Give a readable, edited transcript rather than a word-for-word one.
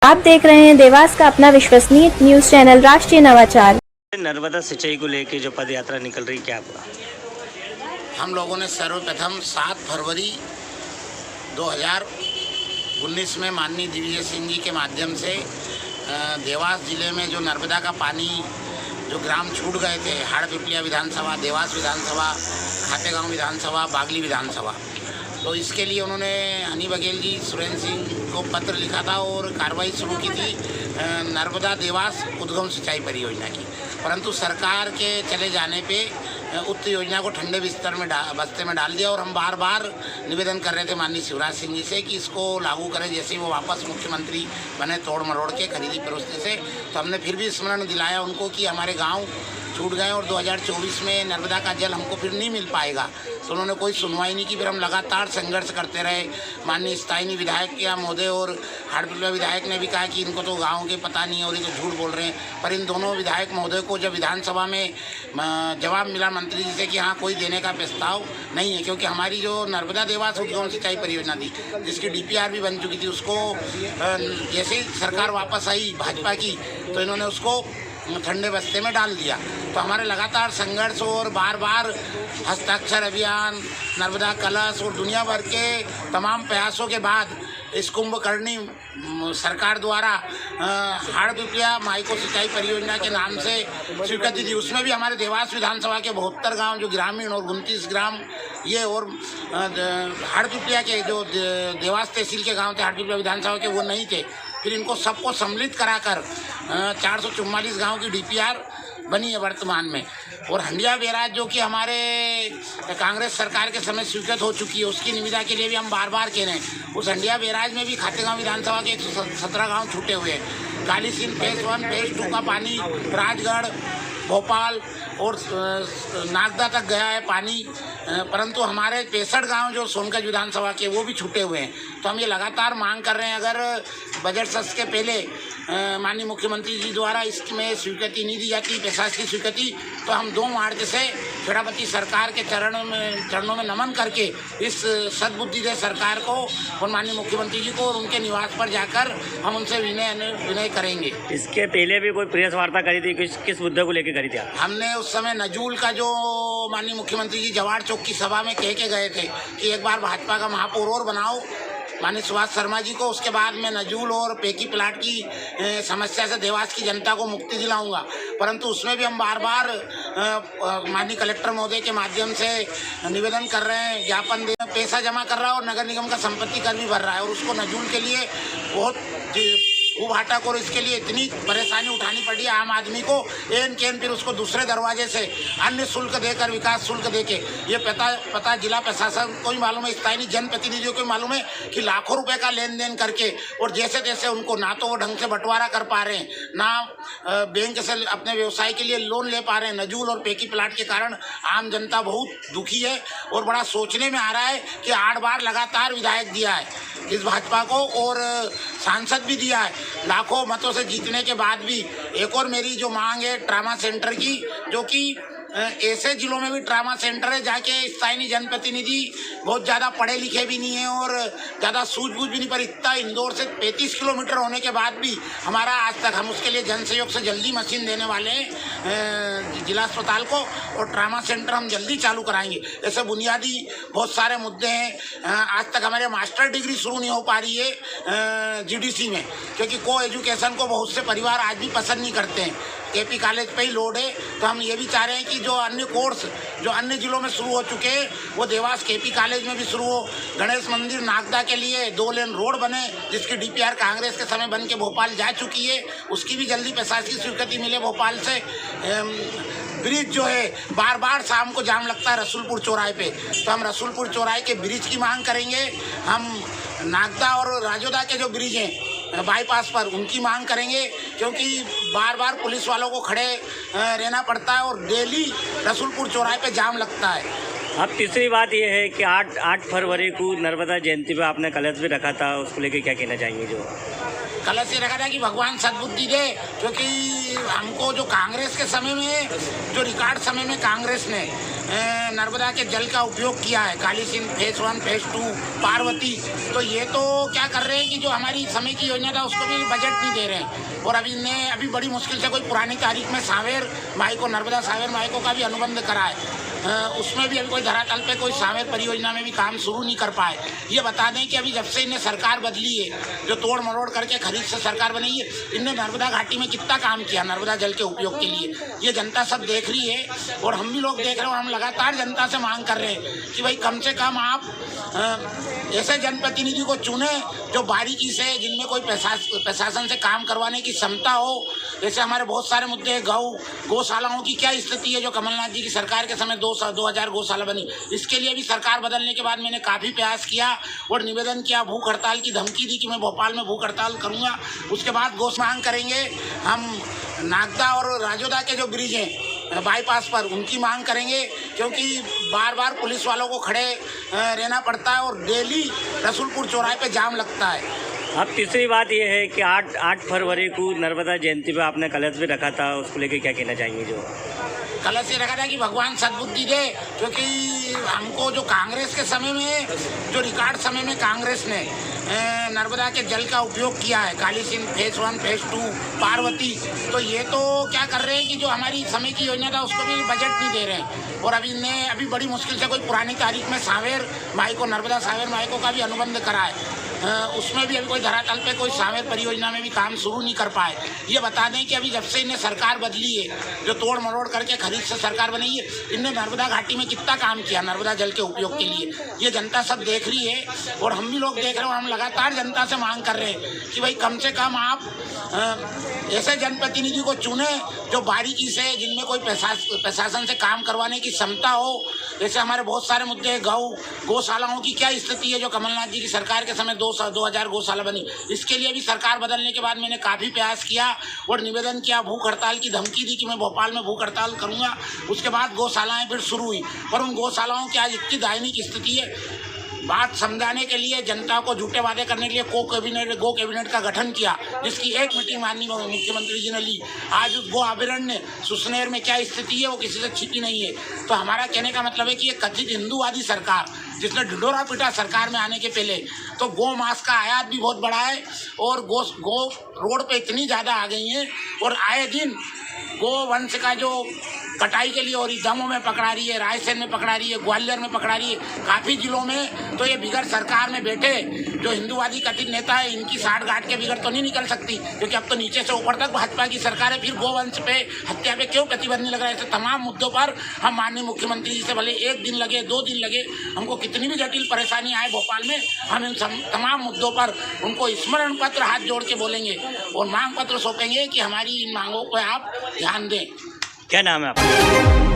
आप देख रहे हैं देवास का अपना विश्वसनीय न्यूज चैनल राष्ट्रीय नवाचार। नर्मदा सिंचाई को लेकर जो पद यात्रा निकल रही, क्या हुआ? हम लोगों ने सर्वप्रथम 7 फरवरी 2019 में माननीय दिग्विजय सिंह जी के माध्यम से देवास जिले में जो नर्मदा का पानी जो ग्राम छूट गए थे, हाड़पिपलिया विधानसभा, देवास विधानसभा, खातेगांव विधानसभा, बागली विधानसभा, तो इसके लिए उन्होंने हनी बघेल जी, सुरेंद्र सिंह को पत्र लिखा था और कार्रवाई शुरू की थी नर्मदा देवास उद्गम सिंचाई परियोजना की। परंतु सरकार के चले जाने पे उक्त योजना को ठंडे बस्ते में डाल दिया और हम बार बार निवेदन कर रहे थे माननीय शिवराज सिंह जी से कि इसको लागू करें। जैसे ही वो वापस मुख्यमंत्री बने तोड़ मरोड़ के खरीदी फरोख्ती से, तो हमने फिर भी स्मरण दिलाया उनको कि हमारे गांव छूट गए और 2024 में नर्मदा का जल हमको फिर नहीं मिल पाएगा। तो उन्होंने कोई सुनवाई नहीं की। फिर हम लगातार संघर्ष करते रहे। माननीय स्थानीय विधायक या महोदय और हाड़पिपलिया विधायक ने भी कहा कि इनको तो गाँव के पता नहीं है और ये तो झूठ बोल रहे हैं। पर इन दोनों विधायक महोदय को जब विधानसभा में जवाब मिला मंत्री जी से कि हाँ कोई देने का प्रस्ताव नहीं है, क्योंकि हमारी जो नर्मदा देवास उद्गम सिंचाई परियोजना थी जिसकी DPR भी बन चुकी थी, उसको जैसे ही सरकार वापस आई भाजपा की, तो इन्होंने उसको ठंडे बस्ते में डाल दिया। तो हमारे लगातार संघर्ष और बार बार हस्ताक्षर अभियान, नर्मदा कलश और दुनिया भर के तमाम प्रयासों के बाद इस कुंभकर्णी सरकार द्वारा हाड़पिपलिया माइको सिंचाई परियोजना के नाम से स्वीकृति दी। उसमें भी हमारे देवास विधानसभा के 72 गांव जो ग्रामीण और 29 ग्राम ये और हाड़पिपलिया के जो देवास तहसील के गांव थे हाड़पिपलिया विधानसभा के, वो नहीं थे। फिर इनको सबको सम्मिलित कराकर 444 गाँव की DPR बनी है वर्तमान में। और हंडिया बैराज जो कि हमारे कांग्रेस सरकार के समय स्वीकृत हो चुकी है, उसकी निविदा के लिए भी हम बार बार कह रहे हैं। उस हंडिया बैराज में भी खातेगांव विधानसभा के 117 गाँव छूटे हुए हैं। कालीसिंध फेज 1 फेज 2 का पानी राजगढ़, भोपाल और नागदा तक गया है पानी, परंतु हमारे 65 गांव जो सोनकच विधानसभा के वो भी छूटे हुए हैं। तो हम ये लगातार मांग कर रहे हैं, अगर बजट सत्र के पहले माननीय मुख्यमंत्री जी द्वारा इसमें स्वीकृति नहीं दी जाती, प्रशासकीय स्वीकृति, तो हम 2 मार्च से खेड़ापति सरकार के चरणों में नमन करके इस सद्बुद्धि दे सरकार को और माननीय मुख्यमंत्री जी को और उनके निवास पर जाकर हम उनसे विनय करेंगे। इसके पहले भी कोई प्रेस वार्ता करी थी, किस मुद्दे को लेकर करी थी? हमने उस समय नजूल का जो माननीय मुख्यमंत्री जी जवाहर चौक की सभा में कह के गए थे कि एक बार भाजपा का महापौर और बनाओ माननीय सुभाष शर्मा जी को, उसके बाद मैं नजूल और पेकी प्लाट की समस्या से देवास की जनता को मुक्ति दिलाऊंगा। परंतु उसमें भी हम बार बार माननीय कलेक्टर महोदय के माध्यम से निवेदन कर रहे हैं, ज्ञापन दे, पैसा जमा कर रहा है और नगर निगम का संपत्ति कर भी भर रहा है। और उसको नजूल के लिए बहुत उभाटक और इसके लिए इतनी परेशानी उठानी पड़ी आम आदमी को, एन केन फिर उसको दूसरे दरवाजे से अन्य शुल्क देकर, विकास शुल्क देके, ये पता जिला प्रशासन को ही मालूम है, स्थानीय जनप्रतिनिधियों को भी मालूम है कि लाखों रुपए का लेन देन करके और जैसे तैसे उनको ना तो वो ढंग से बंटवारा कर पा रहे हैं, ना बैंक से अपने व्यवसाय के लिए लोन ले पा रहे हैं। नजूल और पेकी प्लाट के कारण आम जनता बहुत दुखी है और बड़ा सोचने में आ रहा है कि 8 बार लगातार विधायक दिया है इस भाजपा को और सांसद भी दिया है, लाखों मतों से जीतने के बाद भी। एक और मेरी जो मांग है ट्रामा सेंटर की, जो कि ऐसे जिलों में भी ट्रामा सेंटर है जाके स्थानीय जनप्रतिनिधि बहुत ज़्यादा पढ़े लिखे भी नहीं है और ज़्यादा सूझबूझ भी नहीं, पर इतना इंदौर से 35 किलोमीटर होने के बाद भी हमारा आज तक, हम उसके लिए जन सहयोग से जल्दी मशीन देने वाले हैं जिला अस्पताल को और ट्रामा सेंटर हम जल्दी चालू कराएंगे। ऐसे बुनियादी बहुत सारे मुद्दे हैं। आज तक हमारे मास्टर डिग्री शुरू नहीं हो पा रही है GDC में, क्योंकि को एजुकेशन को बहुत से परिवार आज भी पसंद नहीं करते हैं। KP कॉलेज पे ही लोड है। तो हम ये भी चाह रहे हैं कि जो अन्य कोर्स जो अन्य जिलों में शुरू हो चुके हैं वो देवास KP कॉलेज में भी शुरू हो। गणेश मंदिर नागदा के लिए 2 लेन रोड बने, जिसकी DPR कांग्रेस के समय बन के भोपाल जा चुकी है, उसकी भी जल्दी प्रशासकीय स्वीकृति मिले भोपाल से। ब्रिज जो है बार बार शाम को जाम लगता है रसूलपुर चौराहे पे, तो हम रसूलपुर चौराहे के ब्रिज की मांग करेंगे। हम नागदा और राजोदा के जो ब्रिज हैं बाईपास पर, उनकी मांग करेंगे, क्योंकि बार बार पुलिस वालों को खड़े रहना पड़ता है और डेली रसूलपुर चौराहे पे जाम लगता है। अब तीसरी बात यह है कि 8 फरवरी को नर्मदा जयंती पे आपने कलश भी रखा था, उसको लेकर क्या कहना चाहेंगे? जो कलश ये रखा था कि भगवान सद्बुद्धि दे, क्योंकि हमको जो कांग्रेस के समय में, जो रिकॉर्ड समय में कांग्रेस ने नर्मदा के जल का उपयोग किया है, काली सिंध फेज 1 फेज 2 पार्वती, तो ये तो क्या कर रहे हैं कि जो हमारी समय की योजना था उसको भी बजट नहीं दे रहे हैं। और अभी बड़ी मुश्किल से कोई पुरानी तारीख में सावेर माई को, नर्मदा सावेर माई को का भी अनुबंध करा है, उसमें भी अभी कोई धरातल पे कोई सावेर परियोजना में भी काम शुरू नहीं कर पाए। ये बता दें कि अभी जब से इन्हें सरकार बदली है, जो तोड़ मरोड़ करके खरीद से सरकार बनी है, इनने नर्मदा घाटी में कितना काम किया नर्मदा जल के उपयोग के लिए, ये जनता सब देख रही है और हम भी लोग देख रहे हैं। और हम लगातार जनता से मांग कर रहे हैं कि भाई कम से कम आप ऐसे जनप्रतिनिधि को चुने जो बारीकी से, जिनमें कोई प्रशासन से काम करवाने की क्षमता हो। जैसे हमारे बहुत सारे मुद्दे, गौशालाओं की क्या स्थिति है, जो कमलनाथ जी की सरकार के समय 2000 गौशाला बनी, इसके लिए भी सरकार बदलने के बाद मैंने काफ़ी प्रयास किया और निवेदन किया, भूख हड़ताल की धमकी दी कि मैं भोपाल में भूख हड़ताल करूँगा। उसके बाद गौ मांग करेंगे हम, नागदा और राजोदा के जो ब्रिज हैं बाईपास पर, उनकी मांग करेंगे, क्योंकि बार बार पुलिस वालों को खड़े रहना पड़ता है और डेली रसूलपुर चौराहे पे जाम लगता है। अब तीसरी बात यह है कि 8 फरवरी को नर्मदा जयंती पे आपने कलश भी रखा था, उसको लेके क्या कहना चाहेंगे? जो कलश ये रखा था कि भगवान सद्बुद्धि दे, क्योंकि हमको जो कांग्रेस के समय में, जो रिकॉर्ड समय में कांग्रेस ने नर्मदा के जल का उपयोग किया है, काली सिंध फेज 1 फेज 2 पार्वती, तो ये तो क्या कर रहे हैं कि जो हमारी समय की योजना था उसको भी बजट नहीं दे रहे हैं। और अभी बड़ी मुश्किल से कोई पुरानी तारीख में सावेर माई को, नर्मदा सावेर माई को का भी अनुबंध करा है, उसमें भी अभी कोई धरातल पे कोई सावेर परियोजना में भी काम शुरू नहीं कर पाए। ये बता दें कि अभी जब से इन्हें सरकार बदली है, जो तोड़ मरोड़ करके खरीद से सरकार बनी है, इनने नर्मदा घाटी में कितना काम किया नर्मदा जल के उपयोग के लिए, ये जनता सब देख रही है और हम भी लोग देख रहे हैं। और हम लगातार जनता से मांग कर रहे हैं कि भाई कम से कम आप ऐसे जनप्रतिनिधि को चुने जो बारीकी से, जिनमें कोई प्रशासन से काम करवाने की क्षमता हो। जैसे हमारे बहुत सारे मुद्दे, गौशालाओं की क्या स्थिति है, जो कमलनाथ जी की सरकार के समय 2000 गौशाला बनी, इसके लिए भी सरकार बदलने के बाद मैंने काफ़ी प्रयास किया और निवेदन किया, भूख हड़ताल की धमकी दी कि मैं भोपाल में भूख हड़ताल करूँगा। उसके बाद गौशालाएँ फिर शुरू हुई, और उन गौशालाओं की आज इतनी दयनीय स्थिति है। बात समझाने के लिए, जनता को झूठे वादे करने के लिए गो कैबिनेट का गठन किया, जिसकी एक मीटिंग माननीय मुख्यमंत्री जी ने ली। आज उस गो अभयारण्य सुसनेर में क्या स्थिति है वो किसी से छिपी नहीं है। तो हमारा कहने का मतलब है कि ये कथित हिंदूवादी सरकार, जिसने ढिंढोरा पीटा सरकार में आने के पहले, तो गौ मांस का आयात भी बहुत बड़ा है और गो रोड पे इतनी ज़्यादा आ गई हैं और आए दिन गो वंश का जो कटाई के लिए और दमों में पकड़ा रही है, रायसेन में पकड़ा रही है, ग्वालियर में पकड़ा रही है, काफ़ी जिलों में। तो ये बिगड़ सरकार में बैठे जो हिंदूवादी कथित नेता है, इनकी साठ गांठ के बिगड़ तो नहीं निकल सकती, क्योंकि अब तो नीचे से ऊपर तक भाजपा की सरकार है। फिर गोवंश पे, हत्या पे क्यों प्रतिबंध नहीं लग रहा है? ऐसे तमाम मुद्दों पर हम माननीय मुख्यमंत्री जी से भले 1 दिन लगे, 2 दिन लगे, हमको कितनी भी जटिल परेशानी आए भोपाल में, हम इन तमाम मुद्दों पर उनको स्मरण पत्र हाथ जोड़ के बोलेंगे और मांग पत्र सौंपेंगे कि हमारी इन मांगों पर आप ध्यान दें। क्या नाम है आपका?